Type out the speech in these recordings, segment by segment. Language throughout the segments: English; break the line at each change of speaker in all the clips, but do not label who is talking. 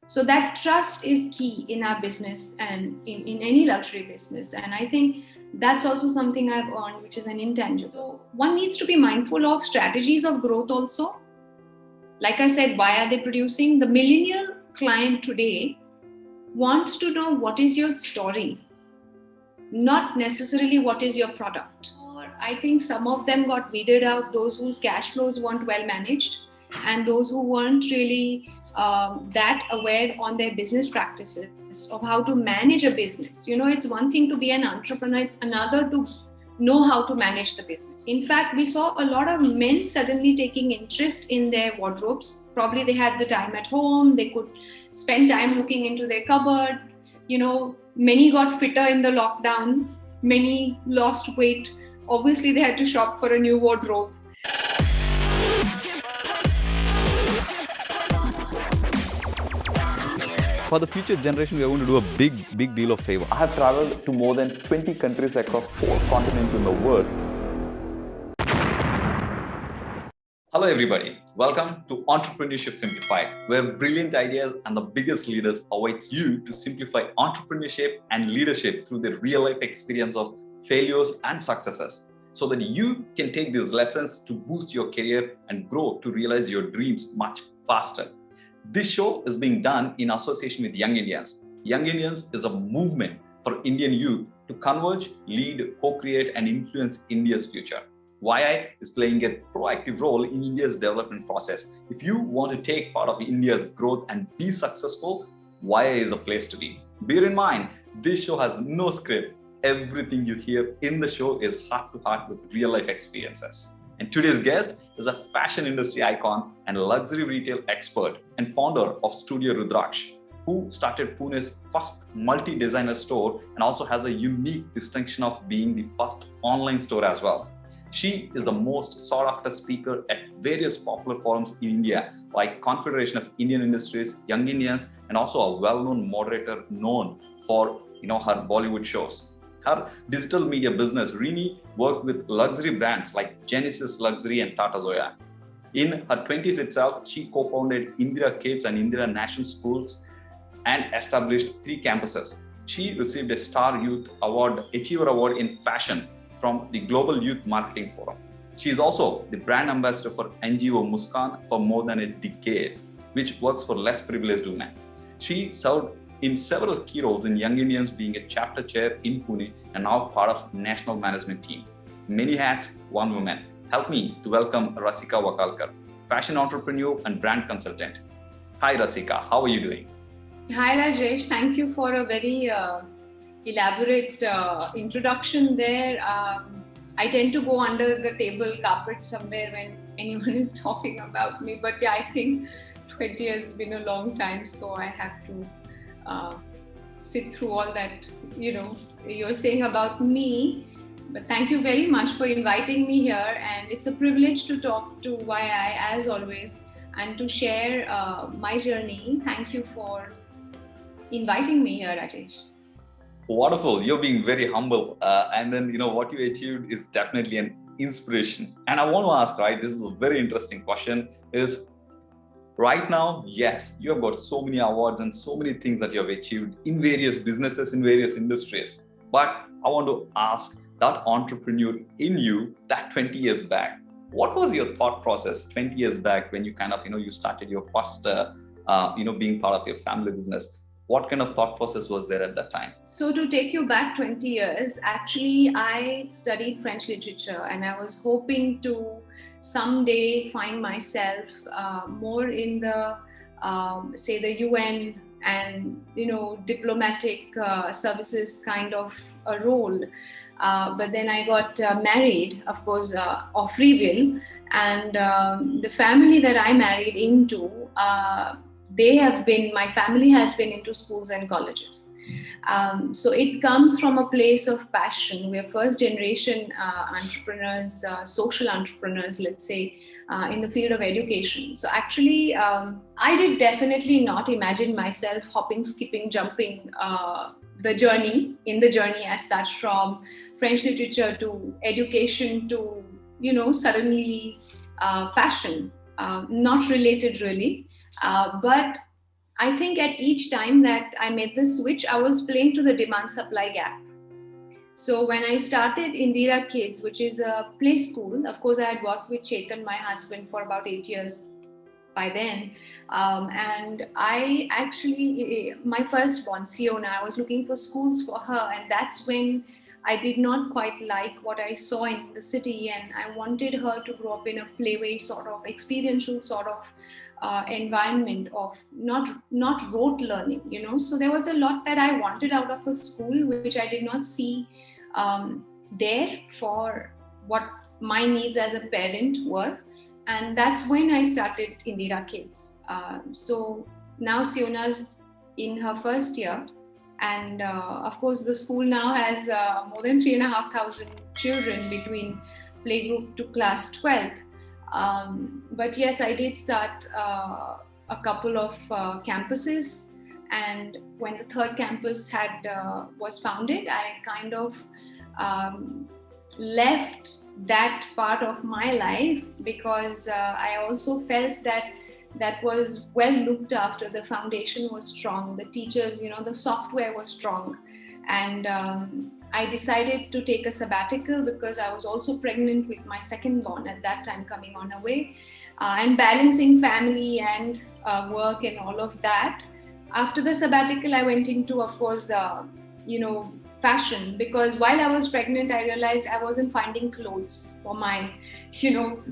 So that trust is key in our business and in any luxury business. And I think that's also something I've earned, which is an intangible. So one needs to be mindful of strategies of growth also. Like I said, why are they producing? The millennial client today wants to know what is your story, not necessarily what is your product. Or I think some of them got weeded out, those whose cash flows weren't well managed and those who weren't really that aware on their business practices of how to manage a business. It's one thing to be an entrepreneur, it's another to know how to manage the business. In fact, we saw a lot of men suddenly taking interest in their wardrobes. Probably they had the time at home, they could spend time looking into their cupboard. Many got fitter in the lockdown, many lost weight. Obviously, they had to shop for a new wardrobe.
For the future generation, we are going to do a big deal of favor.
I have traveled to more than 20 countries across 4 continents in the world.
Hello everybody, welcome to Entrepreneurship Simplified, where brilliant ideas and the biggest leaders await you to simplify entrepreneurship and leadership through the real-life experience of failures and successes, so that you can take these lessons to boost your career and grow to realize your dreams much faster. This show is being done in association with Young Indians. Young Indians is a movement for Indian youth to converge, lead, co-create and influence India's future. YI is playing a proactive role in India's development process. If you want to take part of India's growth and be successful, YI is a place to be. Bear in mind, this show has no script. Everything you hear in the show is heart to heart with real life experiences. And today's guest is a fashion industry icon and luxury retail expert and founder of Studio Rudraksh, who started Pune's first multi-designer store and also has a unique distinction of being the first online store as well. She is the most sought-after speaker at various popular forums in India, like Confederation of Indian Industries, Young Indians, and also a well-known moderator known for her Bollywood shows. Her digital media business, Renee, worked with luxury brands like Genesis Luxury and Tata zyoa. In her 20s itself, she co-founded Indira Kids and Indira National Schools and established 3 campuses. She received a Star Youth Award, Achiever Award in Fashion from the Global Youth Marketing Forum. She is also the brand ambassador for NGO Muskaan for more than a decade, which works for less privileged women. She served in several key roles in Young Indians, being a chapter chair in Pune and now part of national management team. Many hats, one woman. Help me to welcome Rasika Wakalkar, fashion entrepreneur and brand consultant. Hi Rasika, how are you doing?
Hi Rajesh, thank you for a very elaborate introduction there. I tend to go under the table carpet somewhere when anyone is talking about me, but yeah, I think 20 years has been a long time, so I have to sit through all that you're saying about me. But thank you very much for inviting me here, and it's a privilege to talk to YI as always and to share my journey. Thank you for inviting me here, Rajesh.
Wonderful. You're being very humble. And then, what you achieved is definitely an inspiration. And I want to ask, right, this is a very interesting question, is right now, yes, you have got so many awards and so many things that you have achieved in various businesses, in various industries. But I want to ask that entrepreneur in you, that 20 years back, what was your thought process 20 years back when you you started your first, being part of your family business? What kind of thought process was there at that time?
So to take you back 20 years, actually, I studied French literature and I was hoping to someday find myself more in the, say, the UN and, diplomatic services kind of a role. But then I got married, of course, of free will. And the family that I married into, my family has been into schools and colleges. So it comes from a place of passion. We're first generation entrepreneurs, social entrepreneurs, let's say, in the field of education. So actually, I did definitely not imagine myself hopping, skipping, jumping the journey as such, from French literature to education to, suddenly fashion. Not related really. But I think at each time that I made this switch, I was playing to the demand supply gap. So when I started Indira Kids, which is a play school, of course, I had worked with Chetan, my husband, for about 8 years by then. And I actually, my firstborn, Siona, I was looking for schools for her. And that's when I did not quite like what I saw in the city. And I wanted her to grow up in a playway sort of experiential sort of environment of not rote learning, So there was a lot that I wanted out of a school, which I did not see there for what my needs as a parent were. And that's when I started Indira Kids. So now Siona's in her first year. And of course, the school now has more than 3,500 children between playgroup to class 12th. But yes, I did start a couple of campuses. And when the third campus was founded, I kind of left that part of my life because I also felt that was well looked after. The foundation was strong, the teachers, the software was strong. And I decided to take a sabbatical because I was also pregnant with my second born at that time, coming on her way, and balancing family and work and all of that. After the sabbatical, I went into, of course, fashion, because while I was pregnant, I realized I wasn't finding clothes for my,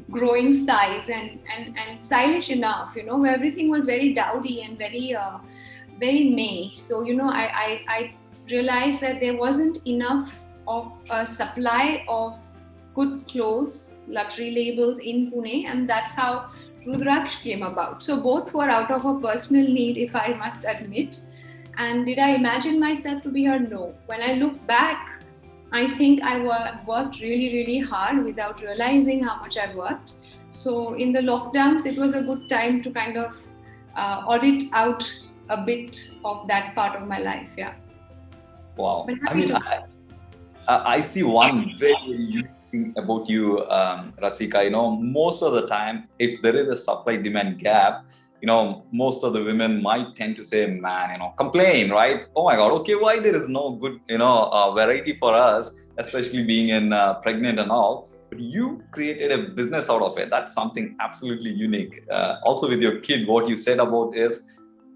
growing size and stylish enough, where everything was very dowdy and very May. So, I realized that there wasn't enough of a supply of good clothes, luxury labels in Pune, and that's how Rudraksh came about. So both were out of a personal need, if I must admit. And did I imagine myself to be her? No. When I look back, I think I worked really, really hard without realizing how much I've worked. So in the lockdowns, it was a good time to kind of audit out a bit of that part of my life. Yeah.
Wow. I see one very unique thing about you, Rasika. Most of the time, if there is a supply-demand gap, most of the women might tend to say, man, complain, right? Oh my God, okay, why there is no good, variety for us, especially being pregnant and all. But you created a business out of it. That's something absolutely unique. Also with your kid, what you said about is,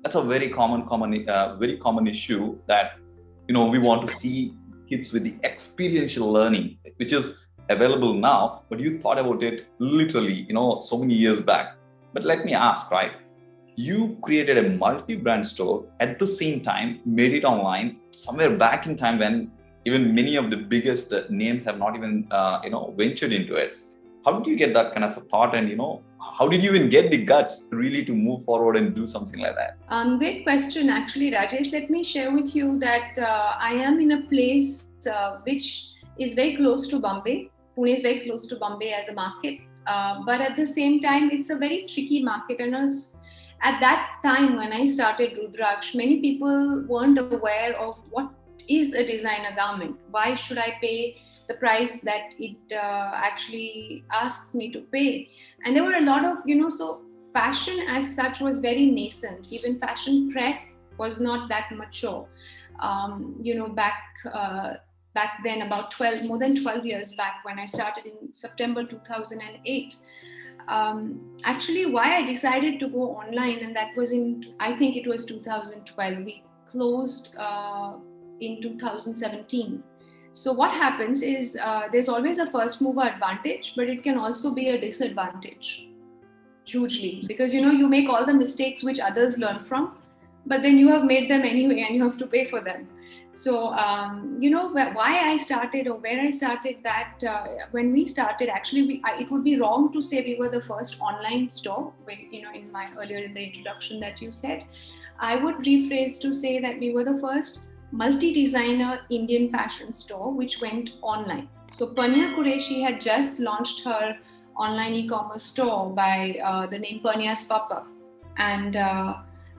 that's a very common issue that, we want to see kids with the experiential learning, which is available now, but you thought about it literally, so many years back. But let me ask, right? You created a multi-brand store, at the same time made it online, somewhere back in time when even many of the biggest names have not even, ventured into it. How did you get that kind of a thought, and, how did you even get the guts really to move forward and do something like that?
Great question, actually, Rajesh. Let me share with you that I am in a place which is very close to Bombay. Pune is very close to Bombay as a market. But at the same time, it's a very tricky market. And at that time, when I started Rudraksh, many people weren't aware of what is a designer garment. Why should I pay the price that it actually asks me to pay? And there were a lot of, so fashion as such was very nascent. Even fashion press was not that mature. Back then, about more than 12 years back, when I started in September 2008. Actually, why I decided to go online, and that was I think it was 2012. We closed in 2017. So what happens is there's always a first mover advantage, but it can also be a disadvantage hugely, because you make all the mistakes which others learn from, but then you have made them anyway and you have to pay for them. So, why I started, or where I started that, when we started, actually, it would be wrong to say we were the first online store, earlier in the introduction that you said. I would rephrase to say that we were the first multi-designer Indian fashion store which went online. So Panya Qureshi had just launched her online e-commerce store by the name Panya's Papa. And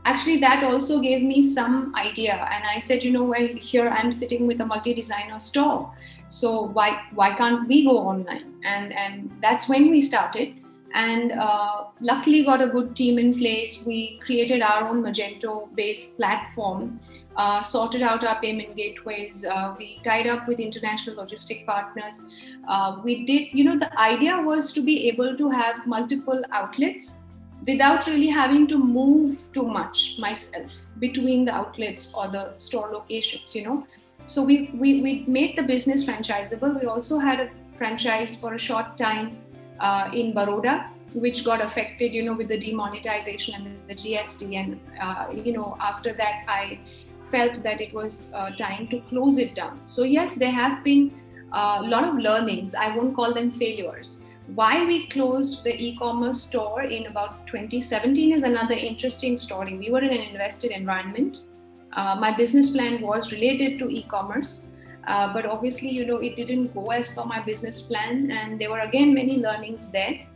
actually that also gave me some idea. And I said, here I'm sitting with a multi-designer store. So why can't we go online? And that's when we started. And luckily got a good team in place. We created our own Magento-based platform, sorted out our payment gateways. We tied up with international logistic partners. We did, the idea was to be able to have multiple outlets without really having to move too much myself between the outlets or the store locations, So we made the business franchisable. We also had a franchise for a short time in Baroda, which got affected, with the demonetization and the GST. And, after that, I felt that it was time to close it down. So yes, there have been a lot of learnings. I won't call them failures. Why we closed the e-commerce store in about 2017 is another interesting story. We were in an invested environment. My business plan was related to e-commerce. But obviously, it didn't go as per my business plan, and there were again many learnings there.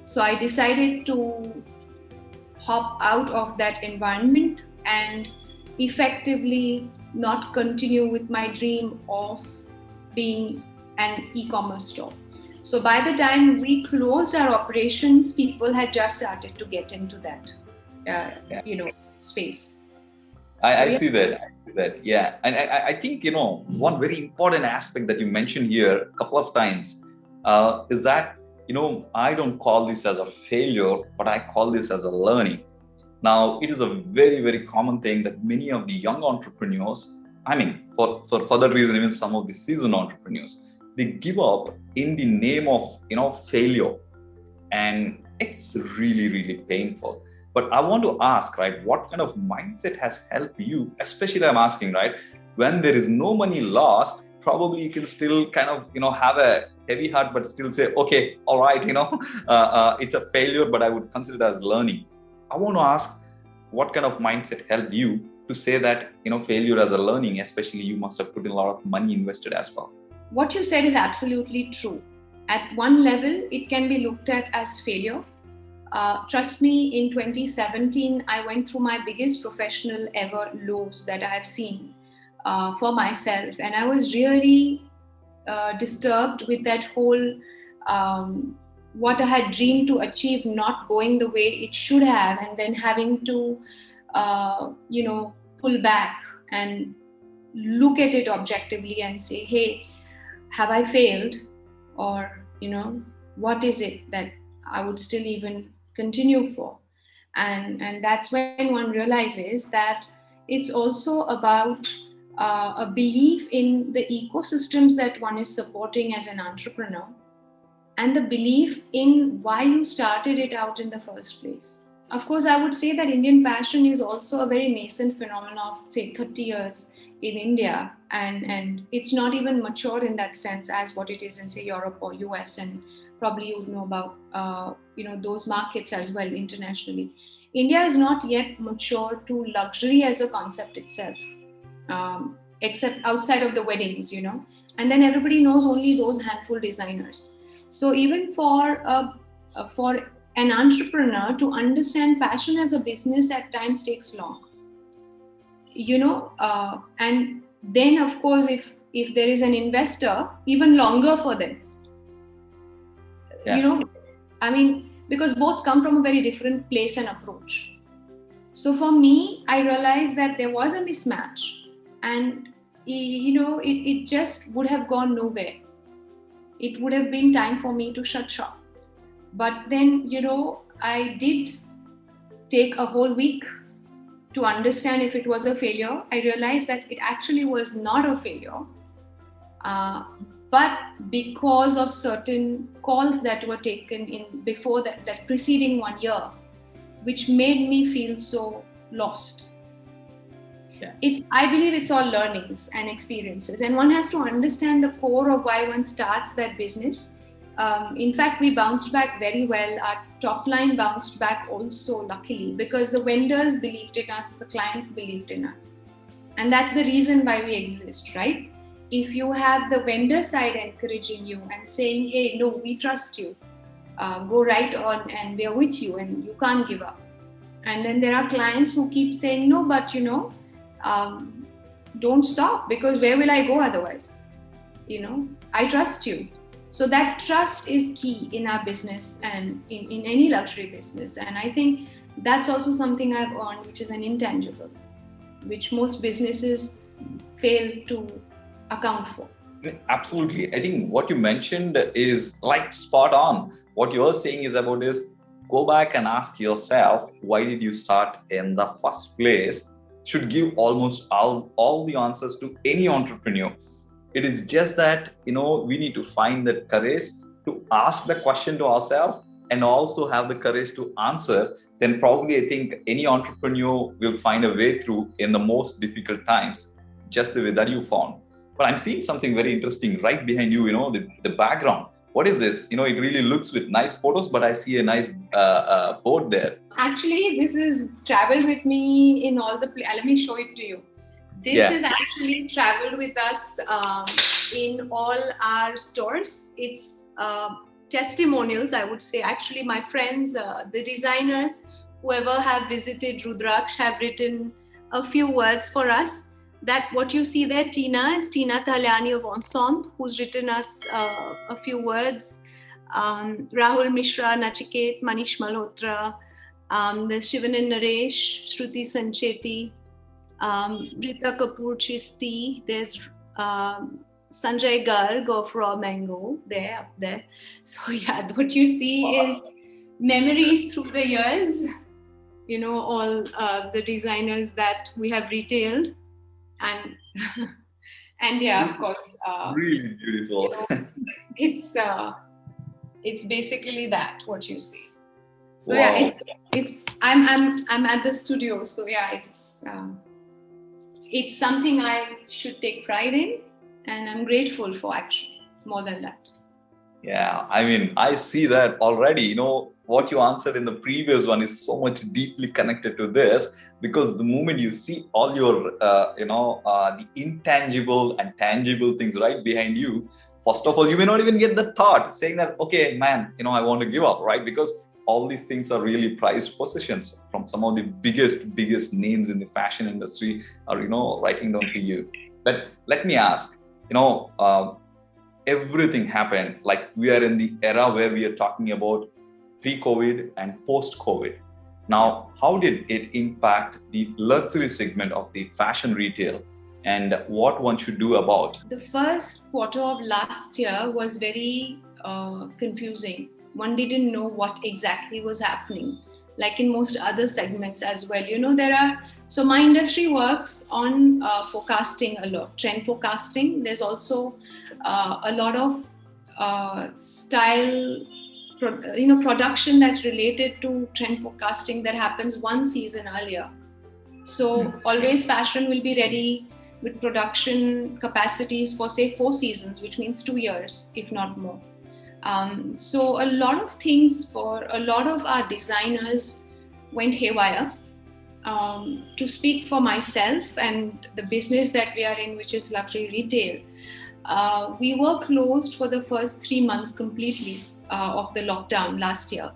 So I decided to hop out of that environment and effectively not continue with my dream of being an e-commerce store. So by the time we closed our operations, people had just started to get into that, space.
I see that. Yeah. And I think, one very important aspect that you mentioned here a couple of times is that, I don't call this as a failure, but I call this as a learning. Now, it is a very, very common thing that many of the young entrepreneurs, for further reason, even some of the seasoned entrepreneurs, they give up in the name of, failure. And it's really, really painful. But I want to ask, right, what kind of mindset has helped you, especially I'm asking, right, when there is no money lost, probably you can still kind of, have a heavy heart, but still say, okay, all right, it's a failure, but I would consider it as learning. I want to ask, what kind of mindset helped you to say that, failure as a learning, especially you must have put in a lot of money invested as well?
What you said is absolutely true. At one level, it can be looked at as failure. Trust me, in 2017, I went through my biggest professional ever lows that I have seen for myself. And I was really disturbed with that whole, what I had dreamed to achieve not going the way it should have, and then having to, pull back and look at it objectively and say, hey, have I failed? Or, what is it that I would still even continue for? And that's when one realizes that it's also about a belief in the ecosystems that one is supporting as an entrepreneur, and the belief in why you started it out in the first place. Of course, I would say that Indian fashion is also a very nascent phenomenon of, say, 30 years in India, and it's not even mature in that sense as what it is in, say, Europe or US, and probably you would know about those markets as well internationally. India is not yet mature to luxury as a concept itself, except outside of the weddings, and then everybody knows only those handful designers. So even for an entrepreneur to understand fashion as a business at times takes long, and then of course if there is an investor, even longer for them.
Yeah.
Because both come from a very different place and approach. So for me, I realized that there was a mismatch, and it just would have gone nowhere. It would have been time for me to shut shop. But then, I did take a whole week to understand if it was a failure. I realized that it actually was not a failure. But because of certain calls that were taken in before that preceding 1 year, which made me feel so lost.
Yeah.
I believe it's all learnings and experiences, and one has to understand the core of why one starts that business. In fact, we bounced back very well. Our top line bounced back also, luckily, because the vendors believed in us, the clients believed in us. And that's the reason why we exist, right? If you have the vendor side encouraging you and saying, hey, no, we trust you, go right on and we're with you and you can't give up. And then there are clients who keep saying, no, but don't stop, because where will I go otherwise? I trust you. So that trust is key in our business and in any luxury business. And I think that's also something I've earned, which is an intangible, which most businesses fail to account for.
Absolutely. I think what you mentioned is like spot on. What you're saying is about is go back and ask yourself, why did you start in the first place? Should give almost all the answers to any entrepreneur. It is just that, we need to find that courage to ask the question to ourselves and also have the courage to answer. Then probably I think any entrepreneur will find a way through in the most difficult times, just the way that you found. But I'm seeing something very interesting right behind you, the background. What is this? It really looks with nice photos, but I see a nice board there.
Actually, this is traveled with me in all the let me show it to you. This is actually traveled with us in all our stores. It's testimonials, I would say. Actually, my friends, the designers, whoever have visited Rudraksh have written a few words for us. That what you see there, Tina, is Tina Talyani of Ensemble, who's written us a few words. Rahul Mishra, Nachiket, Manish Malhotra, there's Shivan and Naresh, Shruti Sancheti, Rita Kapoor Chisti, there's Sanjay Garg of Raw Mango up there. So yeah, what you see is memories through the years, all the designers that we have retailed. And yeah, of course,
really beautiful.
It's basically that what you see. So
wow.
Yeah, it's I'm at the studio, so yeah, it's something I should take pride in, and I'm grateful for, actually, more than that.
Yeah, I mean, I see that already. What you answered in the previous one is so much deeply connected to this, because the moment you see all your, the intangible and tangible things right behind you, first of all, you may not even get the thought saying that, okay, man, I want to give up, right? Because all these things are really prized possessions from some of the biggest names in the fashion industry are, writing down for you. But let me ask, everything happened, like we are in the era where we are talking about pre-COVID and post-COVID. Now, how did it impact the luxury segment of the fashion retail, and what one should do about?
The first quarter of last year was very confusing. One didn't know what exactly was happening, like in most other segments as well. So my industry works on forecasting a lot, trend forecasting. There's also a lot of style, production that's related to trend forecasting that happens one season earlier. So always fashion will be ready with production capacities for say 4 seasons, which means 2 years, if not more. So a lot of things for a lot of our designers went haywire. To speak for myself and the business that we are in, which is luxury retail, we were closed for the first 3 months completely of the lockdown last year.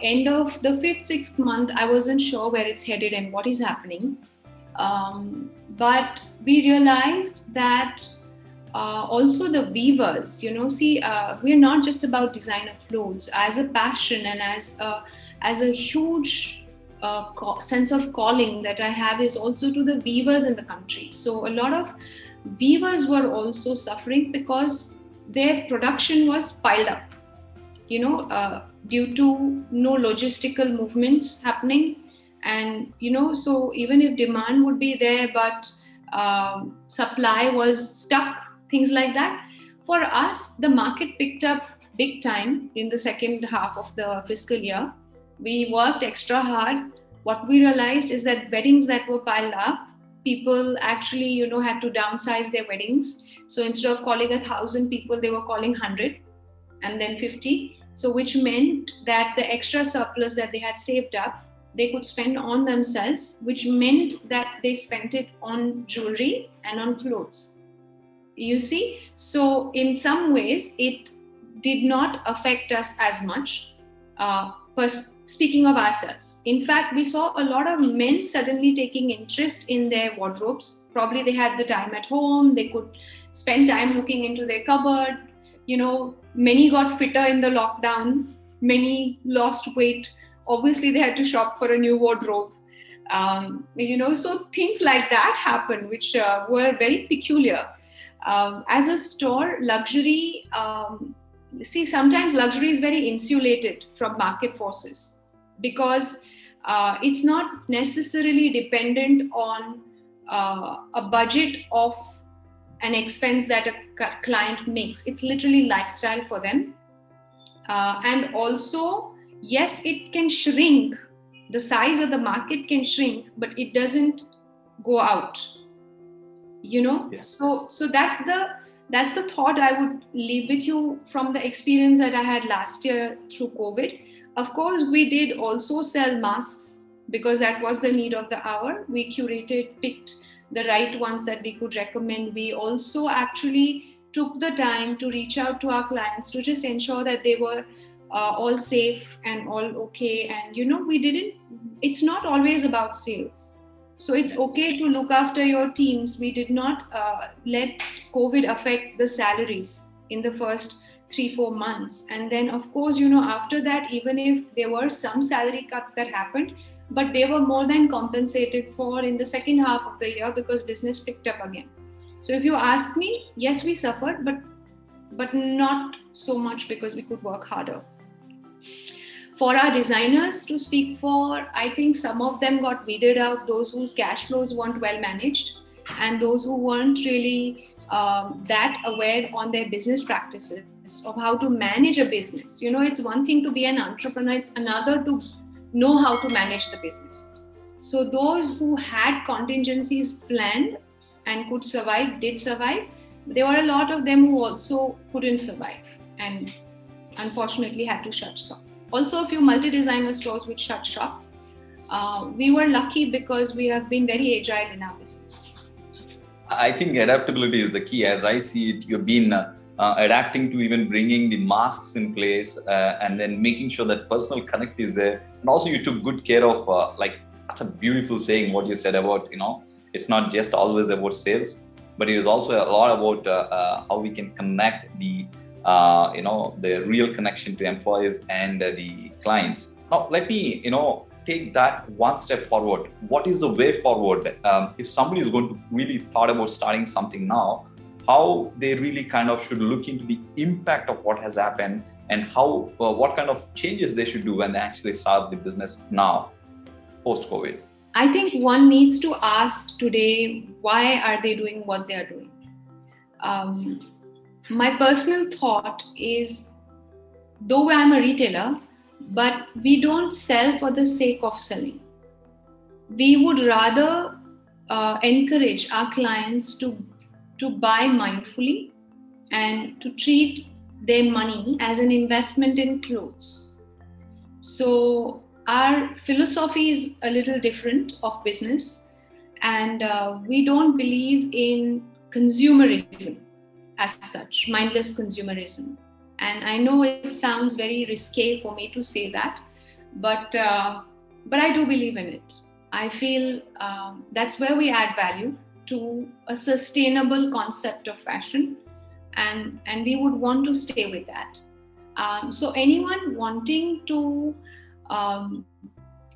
End of the 5th, 6th month, I wasn't sure where it's headed and what is happening. But we realized that also the weavers, we're not just about designer clothes. As a passion and as a huge sense of calling that I have is also to the weavers in the country. So a lot of weavers were also suffering because their production was piled up, due to no logistical movements happening. And, so even if demand would be there, but supply was stuck, things like that. For us, the market picked up big time in the second half of the fiscal year. We worked extra hard. What we realized is that weddings that were piled up, people actually, had to downsize their weddings. So instead of calling 1,000 people, they were calling 100 and then 50. So which meant that the extra surplus that they had saved up, they could spend on themselves, which meant that they spent it on jewelry and on clothes. You see? So in some ways, it did not affect us as much. Speaking of ourselves, in fact, we saw a lot of men suddenly taking interest in their wardrobes. Probably they had the time at home, they could spend time looking into their cupboard. Many got fitter in the lockdown, many lost weight. Obviously, they had to shop for a new wardrobe. So things like that happened, which were very peculiar. As a store, luxury, sometimes luxury is very insulated from market forces because it's not necessarily dependent on a budget of an expense that a client makes. It's literally lifestyle for them. And also, yes, it can shrink. The size of the market can shrink, but it doesn't go out.
Yes.
So that's the thought I would leave with you from the experience that I had last year through COVID. Of course, we did also sell masks because that was the need of the hour. We picked the right ones that we could recommend. We also actually took the time to reach out to our clients to just ensure that they were all safe and all okay. And it's not always about sales. So it's okay to look after your teams. We did not let COVID affect the salaries in the first 3-4 months. And then, of course, after that, even if there were some salary cuts that happened, but they were more than compensated for in the second half of the year because business picked up again. So if you ask me, yes, we suffered, but not so much because we could work harder. For our designers to speak for, I think some of them got weeded out, those whose cash flows weren't well managed and those who weren't really that aware on their business practices of how to manage a business. It's one thing to be an entrepreneur, it's another to know how to manage the business. So those who had contingencies planned and could survive, did survive. There were a lot of them who also couldn't survive and unfortunately had to shut shop. Also, a few multi-designer stores which shut shop. We were lucky because we have been very agile in our business.
I think adaptability is the key. As I see it, you've been adapting to even bringing the masks in place and then making sure that personal connect is there. And also you took good care of, that's a beautiful saying, what you said about, it's not just always about sales, but it is also a lot about how we can connect the real connection to employees and the clients. Now, let me, take that one step forward. What is the way forward? If somebody is going to really thought about starting something now, how they really kind of should look into the impact of what has happened and how, what kind of changes they should do when they actually start the business now, post-COVID?
I think one needs to ask today, why are they doing what they are doing? My personal thought is, though I'm a retailer, but we don't sell for the sake of selling. We would rather encourage our clients to buy mindfully and to treat their money as an investment in clothes. So our philosophy is a little different of business, and we don't believe in consumerism as such, mindless consumerism. And I know it sounds very risque for me to say that, but I do believe in it. I feel that's where we add value to a sustainable concept of fashion, and we would want to stay with that. So anyone wanting to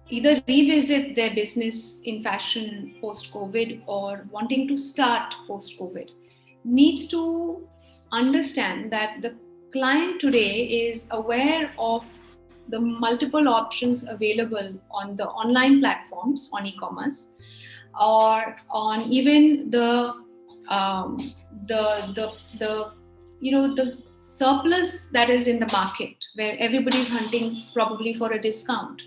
either revisit their business in fashion post-COVID or wanting to start post-COVID needs to understand that the client today is aware of the multiple options available on the online platforms, on e-commerce, or on even the surplus that is in the market, where everybody's hunting probably for a discount.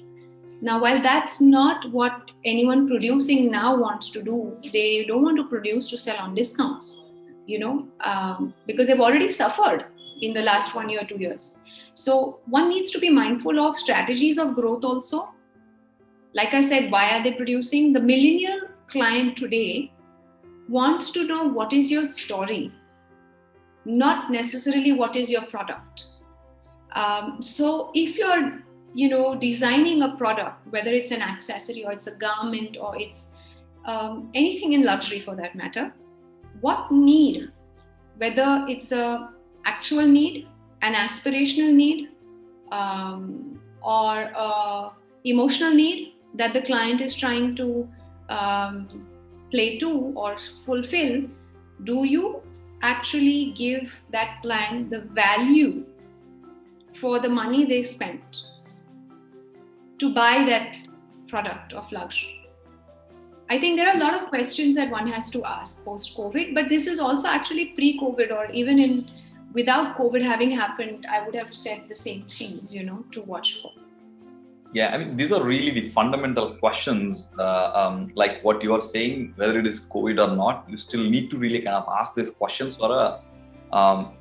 Now, while that's not what anyone producing now wants to do, they don't want to produce to sell on discounts, because they've already suffered in the last 1 year, 2 years. So one needs to be mindful of strategies of growth also. Like I said, why are they producing? The millennial client today wants to know what is your story, not necessarily what is your product. So if you're designing a product, whether it's an accessory or it's a garment or it's anything in luxury for that matter, what need, whether it's a actual need, an aspirational need, or emotional need that the client is trying to play to or fulfill, do you actually give that client the value for the money they spent to buy that product of luxury? I think there are a lot of questions that one has to ask post-COVID, but this is also actually pre-COVID, or even without COVID having happened, I would have said the same things, to watch for.
Yeah, I mean, these are really the fundamental questions, like what you are saying, whether it is COVID or not, you still need to really kind of ask these questions for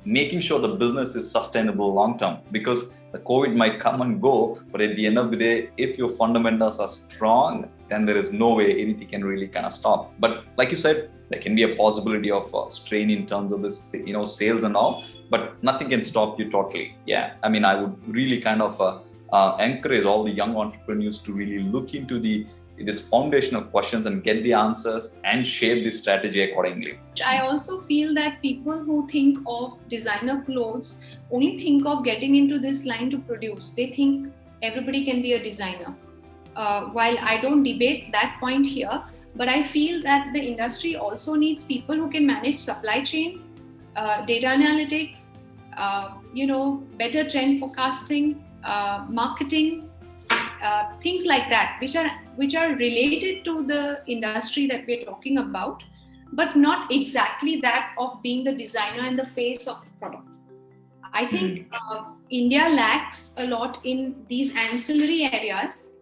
making sure the business is sustainable long-term, because the COVID might come and go, but at the end of the day, if your fundamentals are strong, then there is no way anything can really kind of stop. But like you said, there can be a possibility of strain in terms of this, sales and all, but nothing can stop you totally. Yeah, I mean, I would really kind of encourage all the young entrepreneurs to really look into these foundational questions and get the answers and shape the strategy accordingly.
I also feel that people who think of designer clothes only think of getting into this line to produce. They think everybody can be a designer. While I don't debate that point here, but I feel that the industry also needs people who can manage supply chain, data analytics, better trend forecasting, marketing, things like that, which are related to the industry that we're talking about, but not exactly that of being the designer and the face of the product. I think India lacks a lot in these ancillary areas.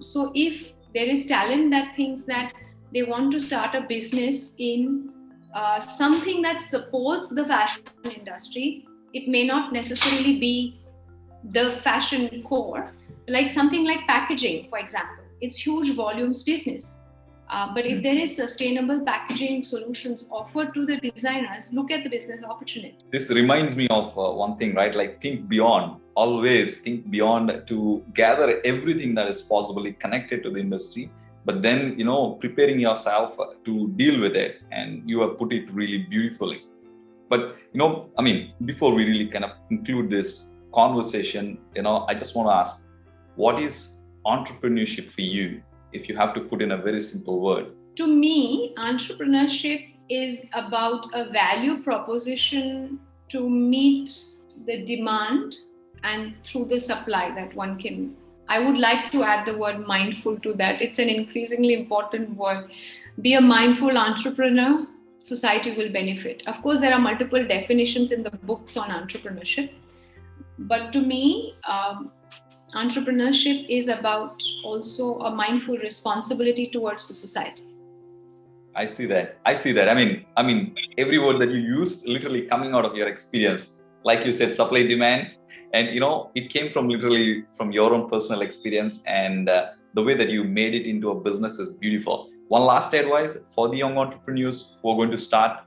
So if there is talent that thinks that they want to start a business in something that supports the fashion industry, it may not necessarily be the fashion core, like something like packaging, for example. It's huge volumes business. But if there is sustainable packaging solutions offered to the designers, look at the business opportunity.
This reminds me of one thing, right? Like think beyond, always think beyond to gather everything that is possibly connected to the industry, but then, preparing yourself to deal with it. And you have put it really beautifully. But, before we really kind of conclude this conversation, I just want to ask, what is entrepreneurship for you? If you have to put in a very simple word.
To me, entrepreneurship is about a value proposition to meet the demand and through the supply that one can. I would like to add the word mindful to that. It's an increasingly important word. Be a mindful entrepreneur, society will benefit. Of course, there are multiple definitions in the books on entrepreneurship. But to me, entrepreneurship is about also a mindful responsibility towards the society.
I see that. I mean, every word that you used literally coming out of your experience, like you said, supply demand, and it came from literally from your own personal experience, and the way that you made it into a business is beautiful. One last advice for the young entrepreneurs who are going to start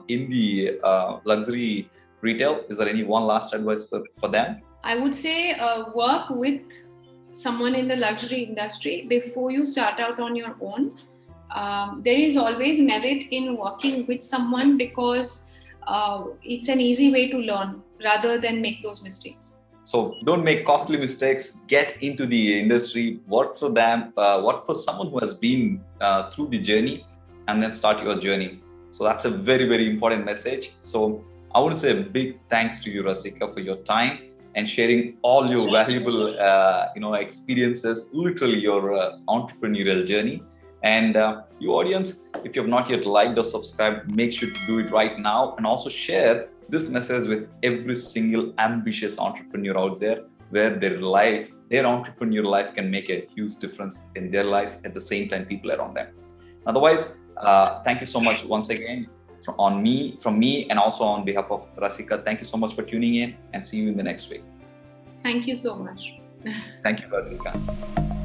in the luxury retail. Is there any one last advice for them?
I would say work with someone in the luxury industry before you start out on your own. There is always merit in working with someone because it's an easy way to learn rather than make those mistakes.
So don't make costly mistakes, get into the industry, work for them, work for someone who has been through the journey, and then start your journey. So that's a very, very important message. So I want to say a big thanks to you, Rasika, for your time and sharing all your valuable, experiences, literally your entrepreneurial journey. And you audience, if you have not yet liked or subscribed, make sure to do it right now, and also share this message with every single ambitious entrepreneur out there, where their entrepreneurial life can make a huge difference in their lives, at the same time people around them. Otherwise, thank you so much once again from me, and also on behalf of Rasika. Thank you so much for tuning in, and see you in the next week.
Thank you so much.
Thank you, Rasika.